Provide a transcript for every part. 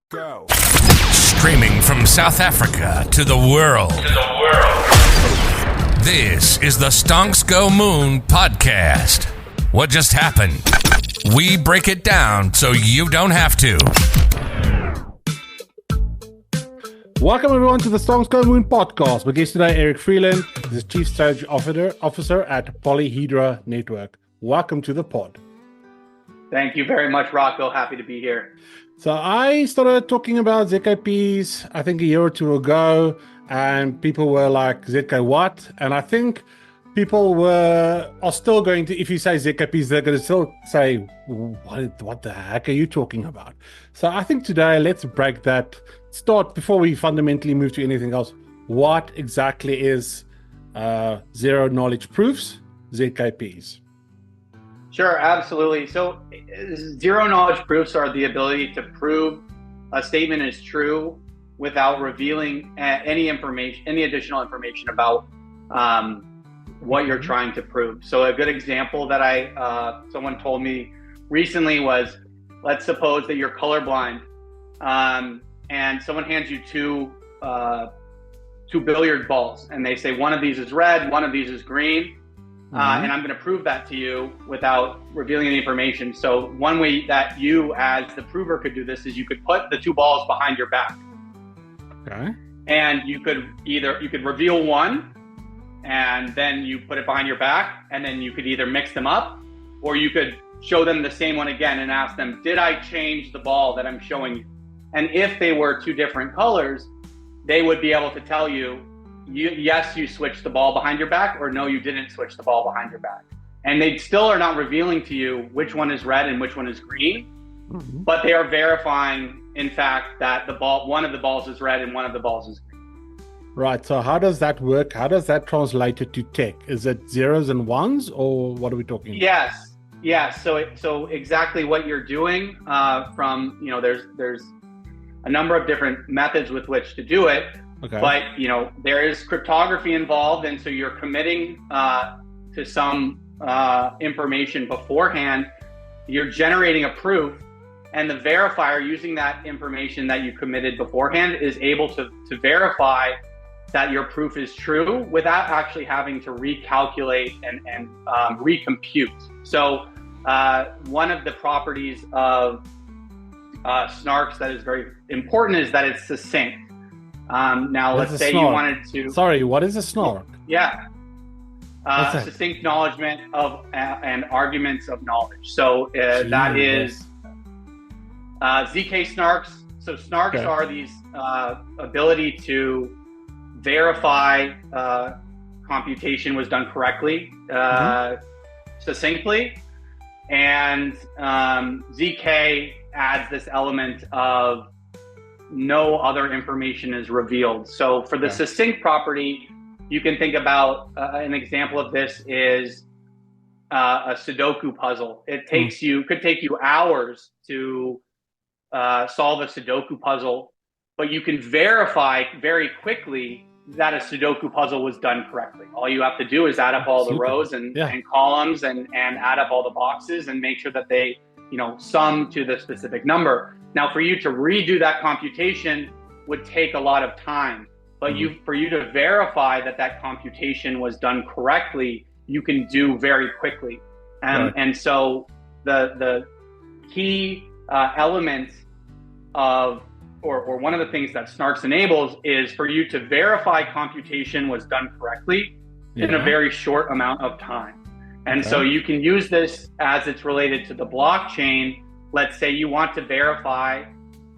Go. Streaming from South Africa to the world. This is the Stonks Go Moon podcast. What just happened? We break it down so you don't have to. Welcome everyone to the Stonks Go Moon podcast. My guest today, Eric Vreeland, is the Chief Strategy Officer at Polyhedra Network. Welcome to the pod. Thank you very much, Rocco. Happy to be here. So I started talking about ZKPs, I think a year or two ago, and people were like, ZK what? And I think people are still going to, if you say ZKPs, they're going to still say, what the heck are you talking about? So I think today, let's break that, start before we fundamentally move to anything else. What exactly is zero knowledge proofs, ZKPs? Sure, absolutely. So zero knowledge proofs are the ability to prove a statement is true without revealing any additional information about what you're trying to prove. So a good example that someone told me recently was, let's suppose that you're colorblind and someone hands you two billiard balls and they say one of these is red, one of these is green. And I'm going to prove that to you without revealing any information. So one way that you, as the prover, could do this is you could put the two balls behind your back. Okay. And you could reveal one, and then you put it behind your back, and then you could either mix them up, or you could show them the same one again and ask them, did I change the ball that I'm showing you? And if they were two different colors, they would be able to tell you, yes, you switched the ball behind your back, or no, you didn't switch the ball behind your back. And they still are not revealing to you which one is red and which one is green, but they are verifying, in fact, that one of the balls is red and one of the balls is green. Right. So how does that work? How does that translate it to tech? Is it zeros and ones, or what are we talking about? Yes. So exactly what you're doing there's a number of different methods with which to do it. Okay. But, there is cryptography involved. And so you're committing to some information beforehand. You're generating a proof, and the verifier using that information that you committed beforehand is able to verify that your proof is true without actually having to recalculate and recompute. So one of the properties of snarks that is very important is that it's succinct. Now, let's say you wanted to... Sorry, what is a snark? Yeah. Succinct acknowledgement of and arguments of knowledge. So that is ZK snarks. So snarks are these ability to verify computation was done correctly, succinctly. And ZK adds this element of no other information is revealed. So for the succinct property, you can think about an example of this is a Sudoku puzzle. It could take you hours to solve a Sudoku puzzle, but you can verify very quickly that a Sudoku puzzle was done correctly. All you have to do is add up all the rows and columns and add up all the boxes and make sure that they sum to the specific number. Now, for you to redo that computation would take a lot of time, but for you to verify that computation was done correctly, you can do very quickly. And so the key element of, or one of the things that Snarks enables is for you to verify computation was done correctly in a very short amount of time. And so you can use this as it's related to the blockchain. Let's say you want to verify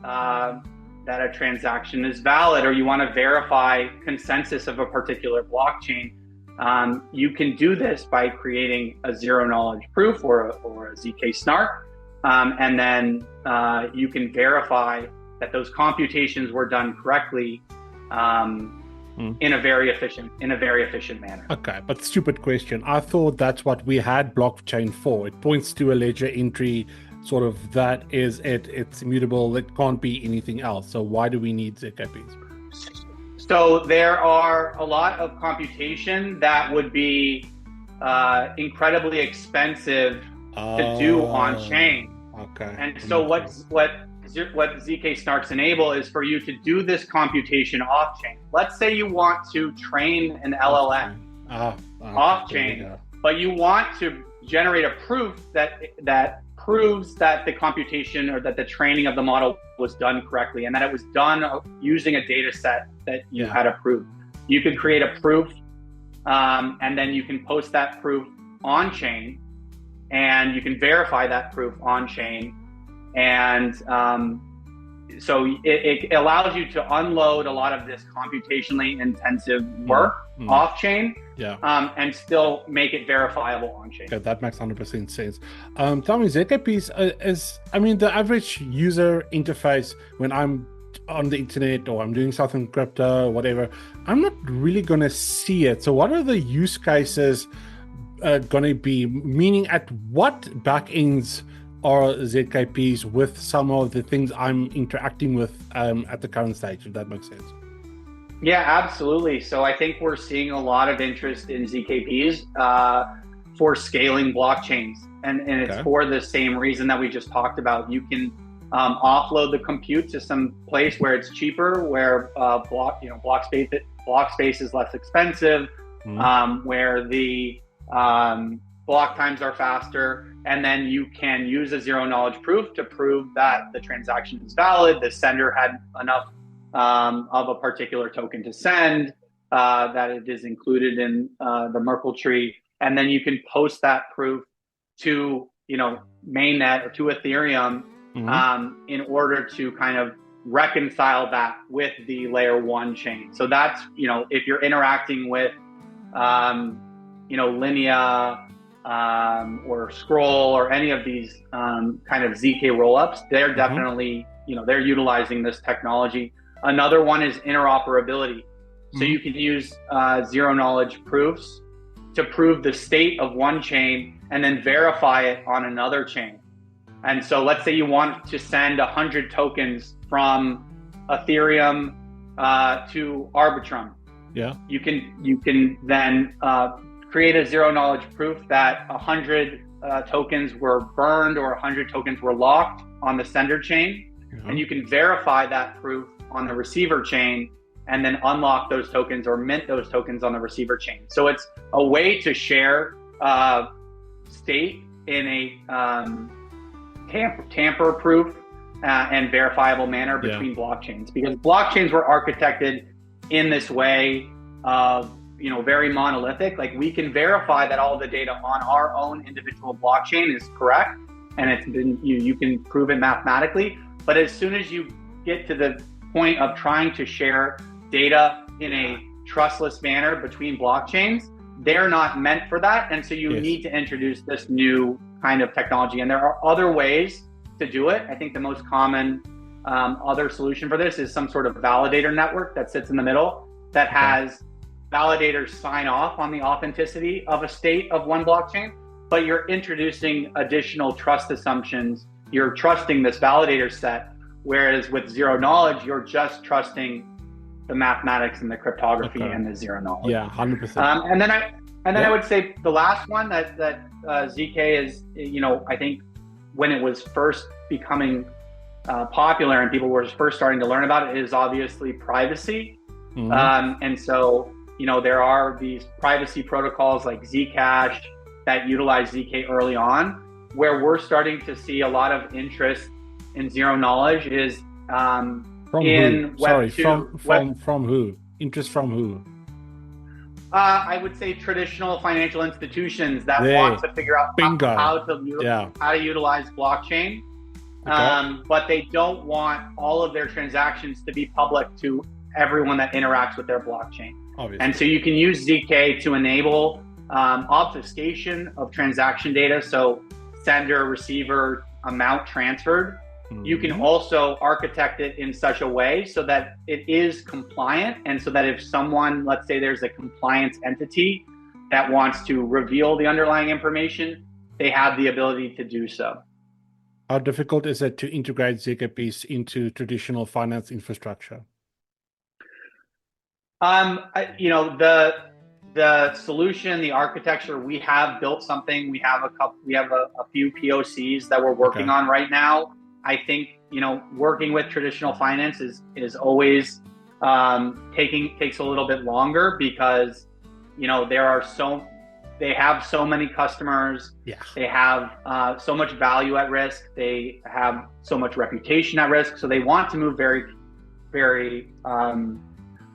that a transaction is valid, or you want to verify consensus of a particular blockchain. You can do this by creating a zero knowledge proof or a ZK snark. And then you can verify that those computations were done correctly in a very efficient manner. Okay, but stupid question. I thought that's what we had blockchain for. It points to a ledger entry, sort of that is it. It's immutable. It can't be anything else. So why do we need ZKPs? So there are a lot of computation that would be incredibly expensive to do on chain. Okay. And so what what ZK snarks enable is for you to do this computation off-chain. Let's say you want to train an LLM off-chain, but you want to generate a proof that proves that the computation or that the training of the model was done correctly and that it was done using a data set that you had approved. You could create a proof and then you can post that proof on-chain and you can verify that proof on-chain. And so it allows you to unload a lot of this computationally intensive work off-chain and still make it verifiable on-chain. Okay, that makes 100% sense. Tell me, ZKPs the average user interface when I'm on the internet or I'm doing something crypto, whatever, I'm not really going to see it. So what are the use cases going to be? Meaning at what backends are ZKPs with some of the things I'm interacting with at the current stage, if that makes sense? Yeah, absolutely. So I think we're seeing a lot of interest in ZKPs for scaling blockchains. And it's for the same reason that we just talked about. You can offload the compute to some place where it's cheaper, where block space is less expensive, where the block times are faster, and then you can use a zero knowledge proof to prove that the transaction is valid, the sender had enough of a particular token to send, that it is included in the Merkle tree, and then you can post that proof to mainnet or to Ethereum in order to kind of reconcile that with the layer 1 chain. So that's if you're interacting with Linea or Scroll or any of these kind of ZK rollups, they're definitely they're utilizing this technology. Another one is interoperability. So you can use zero knowledge proofs to prove the state of one chain and then verify it on another chain. And so let's say you want to send 100 tokens from Ethereum to Arbitrum. Yeah. You can then create a zero knowledge proof that 100 tokens were burned or 100 tokens were locked on the sender chain. And you can verify that proof on the receiver chain and then unlock those tokens or mint those tokens on the receiver chain. So it's a way to share state in a tamper-proof and verifiable manner between blockchains, because blockchains were architected in this way of very monolithic. Like, we can verify that all the data on our own individual blockchain is correct, and it's been you can prove it mathematically. But as soon as you get to the point of trying to share data in a trustless manner between blockchains, they're not meant for that. And so you need to introduce this new kind of technology. And there are other ways to do it. I think the most common other solution for this is some sort of validator network that sits in the middle that has validators sign off on the authenticity of a state of one blockchain, but you're introducing additional trust assumptions. You're trusting this validator set, whereas with zero knowledge, you're just trusting the mathematics and the cryptography and the zero knowledge. Yeah, 100%. And then I would say the last one that ZK is, I think when it was first becoming popular and people were first starting to learn about it, is obviously privacy. And so, there are these privacy protocols like Zcash that utilize ZK early on. Where we're starting to see a lot of interest in zero knowledge is from who? Sorry, from who? Interest from who? I would say traditional financial institutions that want to figure out how to utilize blockchain, but they don't want all of their transactions to be public to everyone that interacts with their blockchain. Obviously. And so you can use ZK to enable obfuscation of transaction data. So sender, receiver, amount transferred. You can also architect it in such a way so that it is compliant, and so that if someone, let's say there's a compliance entity that wants to reveal the underlying information, they have the ability to do so. How difficult is it to integrate ZKPs into traditional finance infrastructure? The solution, the architecture, we have built something. We have a few POCs that we're working on right now. I think working with traditional finance is always takes a little bit longer because, they have so many customers. Yeah. They have so much value at risk. They have so much reputation at risk. So they want to move very, very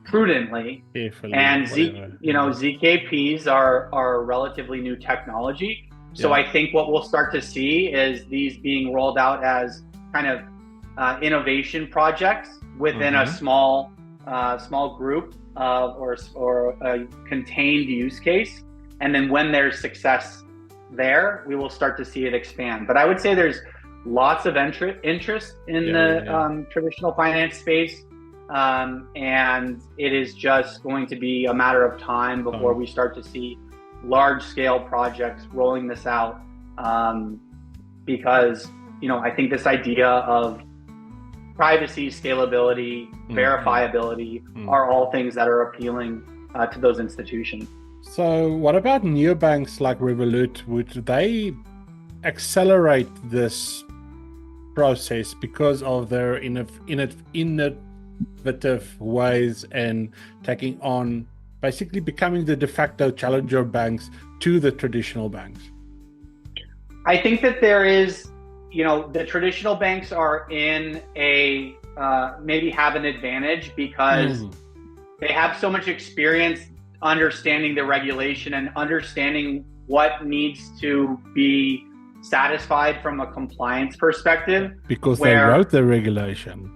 prudently. Carefully, and ZKPs are relatively new technology. So I think what we'll start to see is these being rolled out as kind of innovation projects within a small group or a contained use case. And then when there's success there, we will start to see it expand. But I would say there's lots of interest in the traditional finance space. And it is just going to be a matter of time before we start to see large scale projects rolling this out. Because, I think this idea of privacy, scalability, verifiability are all things that are appealing to those institutions. So what about neobanks like Revolut? Would they accelerate this process because of their innovative ways and taking on, basically becoming the de facto challenger banks to the traditional banks? I think that there is, the traditional banks are in maybe have an advantage because they have so much experience understanding the regulation and understanding what needs to be satisfied from a compliance perspective. Because they wrote the regulation.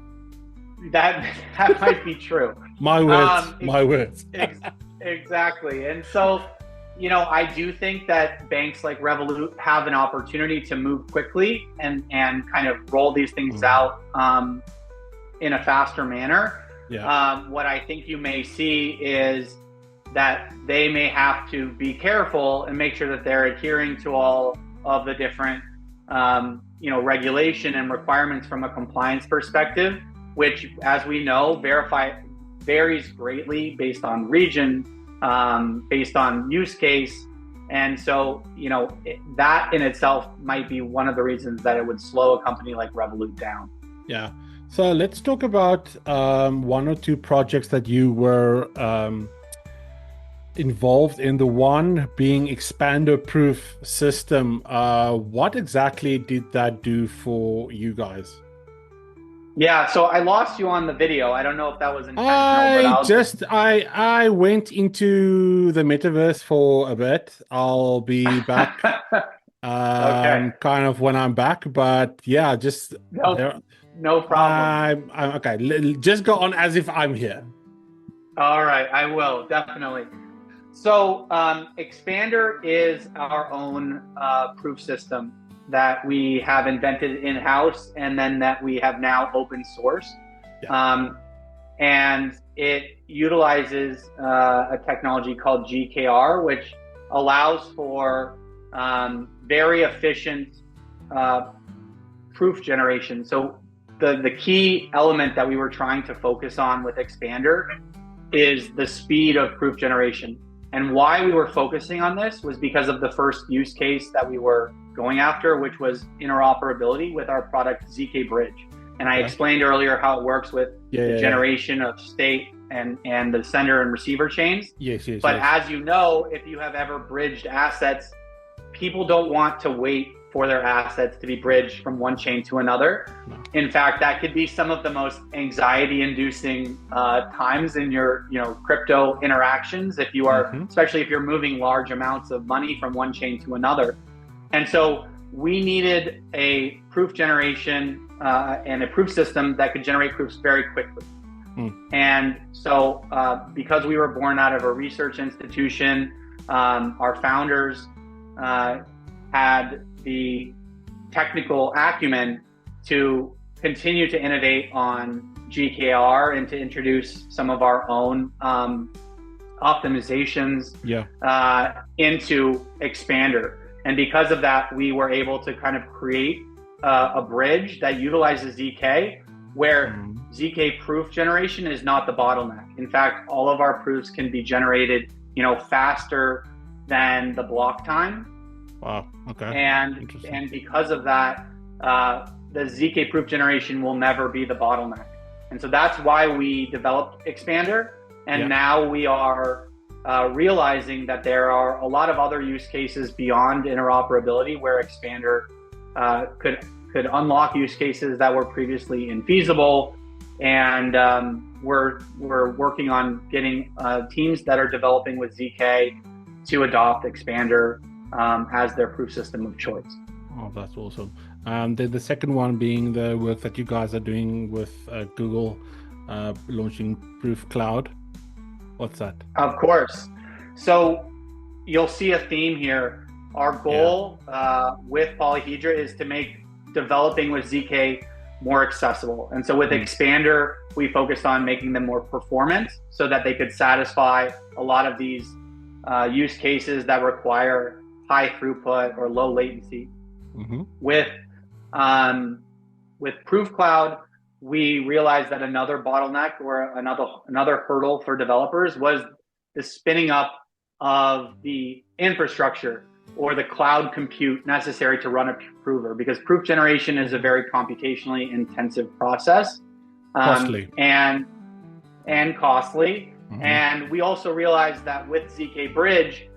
That might be true. My words. Exactly. And so, I do think that banks like Revolut have an opportunity to move quickly and kind of roll these things out in a faster manner. Yeah. What I think you may see is that they may have to be careful and make sure that they're adhering to all of the different, regulation and requirements from a compliance perspective, which, as we know, varies greatly based on region, based on use case. And so, that in itself might be one of the reasons that it would slow a company like Revolut down. Yeah. So let's talk about one or two projects that you were involved in, the one being expander proof system. What exactly did that do for you guys? Yeah, so I lost you on the video. I don't know if that was intentional. I went into the metaverse for a bit. I'll be back okay. kind of when I'm back, but yeah, just no problem. I'm okay. Just go on as if I'm here. All right, I will definitely. So Expander is our own proof system that we have invented in-house and then that we have now open sourced. Yeah. And it utilizes a technology called GKR, which allows for very efficient proof generation. So the key element that we were trying to focus on with Expander is the speed of proof generation. And why we were focusing on this was because of the first use case that we were going after, which was interoperability with our product ZK Bridge. And I explained earlier how it works with the generation of state and the sender and receiver chains. Yes. But as you know, if you have ever bridged assets, people don't want to wait for their assets to be bridged from one chain to another. No. In fact, that could be some of the most anxiety-inducing times in your, crypto interactions. If you are, especially if you're moving large amounts of money from one chain to another. And so we needed a proof generation and a proof system that could generate proofs very quickly. And so because we were born out of a research institution, our founders had the technical acumen to continue to innovate on GKR and to introduce some of our own optimizations into Expander. And because of that, we were able to kind of create a bridge that utilizes ZK, where ZK proof generation is not the bottleneck. In fact, all of our proofs can be generated, faster than the block time. Wow. Okay. And because of that, the ZK proof generation will never be the bottleneck. And so that's why we developed Expander. And now we are realizing that there are a lot of other use cases beyond interoperability where Expander could unlock use cases that were previously infeasible. And we're working on getting teams that are developing with ZK to adopt Expander as their proof system of choice. Oh, that's awesome. Then the second one being the work that you guys are doing with Google launching Proof Cloud. What's that? Of course. So you'll see a theme here. Our goal with Polyhedra is to make developing with ZK more accessible. And so with Expander, we focused on making them more performant so that they could satisfy a lot of these use cases that require high throughput or low latency. With Proof Cloud, we realized that another bottleneck or another hurdle for developers was the spinning up of the infrastructure or the cloud compute necessary to run a prover, because proof generation is a very computationally intensive process, costly and costly. And we also realized that with ZK Bridge,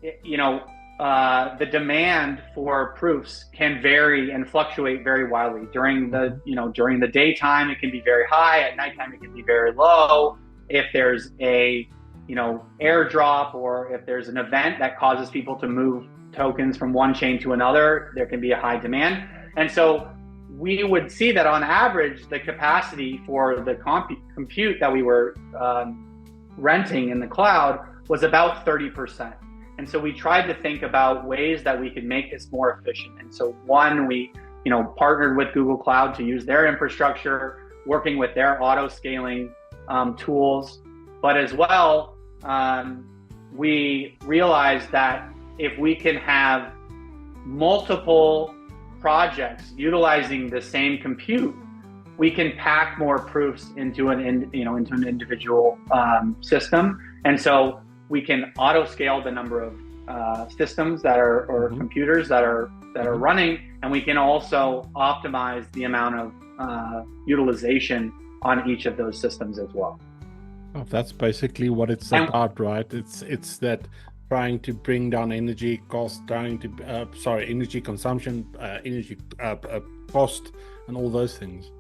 the demand for proofs can vary and fluctuate very wildly. During the daytime, it can be very high. At nighttime, it can be very low. If there's a airdrop, or if there's an event that causes people to move tokens from one chain to another, there can be a high demand. And so we would see that on average, the capacity for the compute that we were renting in the cloud was about 30%. And so we tried to think about ways that we could make this more efficient. And so one, we partnered with Google Cloud to use their infrastructure, working with their auto scaling tools. But as well, we realized that if we can have multiple projects utilizing the same compute, we can pack more proofs into an individual system. And so we can auto scale the number of systems that are, or computers that are running, and we can also optimize the amount of utilization on each of those systems as well. Oh, that's basically what it's about, right? It's that trying to bring down energy cost, energy consumption, energy cost, and all those things.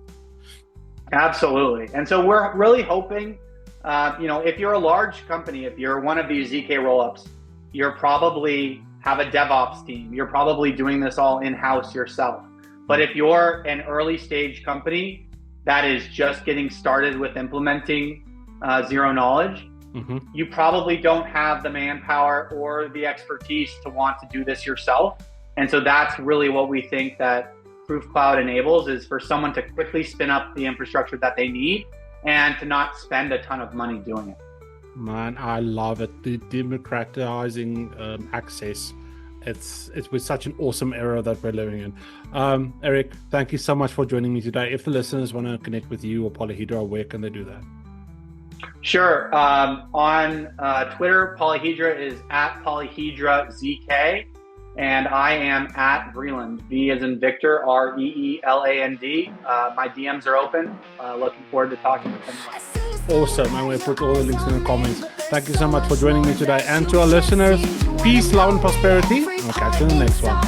Absolutely. And so we're really hoping, if you're a large company, if you're one of these ZK rollups, you're probably have a DevOps team. You're probably doing this all in-house yourself. But if you're an early stage company that is just getting started with implementing zero knowledge, you probably don't have the manpower or the expertise to want to do this yourself. And so that's really what we think that Proof Cloud enables, is for someone to quickly spin up the infrastructure that they need and to not spend a ton of money doing it. Man, I love it. The democratizing access. It's with such an awesome era that we're living in. Eric, thank you so much for joining me today. If the listeners want to connect with you or Polyhedra, where can they do that? Sure. On Twitter, Polyhedra is at PolyhedraZK, and I am at Vreeland, V as in Victor, Reeland. My DMs are open. Looking forward to talking with anyone. Awesome. I'm going to put all the links in the comments. Thank you so much for joining me today. And to our listeners, peace, love, and prosperity. I'll catch you in the next one.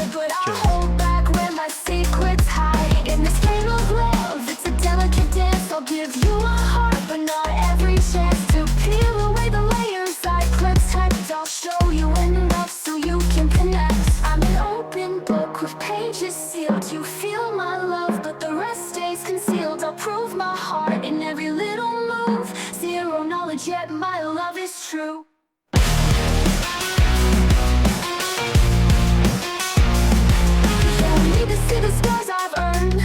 Cheers. You feel my love, but the rest stays concealed. I'll prove my heart in every little move. Zero knowledge, yet my love is true. Don't need to see the scars I've earned,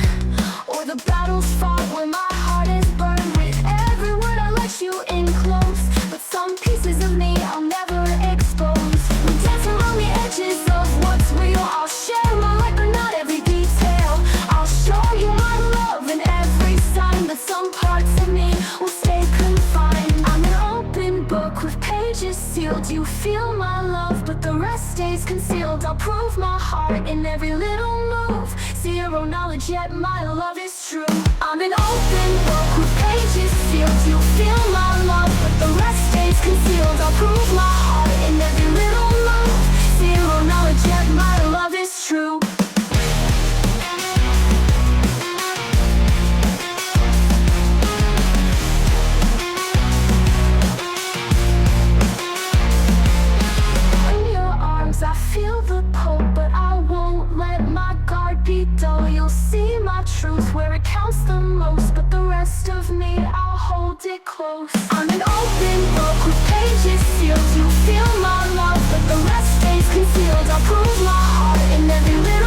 or the battles fought where my heart is burned. With every word I let you in close, but some pieces of me I'll never expose. We dance around the edges of what's real. I'll share my life, but not every detail. I'll show you my love in every sign, but some parts of me will stay confined. I'm an open book with pages sealed. You feel my love, but the rest rest stays concealed. I'll prove my heart in every little move. Zero knowledge, yet my love is true. I'm an open book with pages sealed. You feel my love, but the rest stays concealed. I'll prove my heart in every little move. Zero knowledge, yet my love is true. I feel the pull, but I won't let my guard be dull. You'll see my truth where it counts the most, but the rest of me, I'll hold it close. I'm an open book with pages sealed. You feel my love, but the rest stays concealed. I'll prove my heart in every little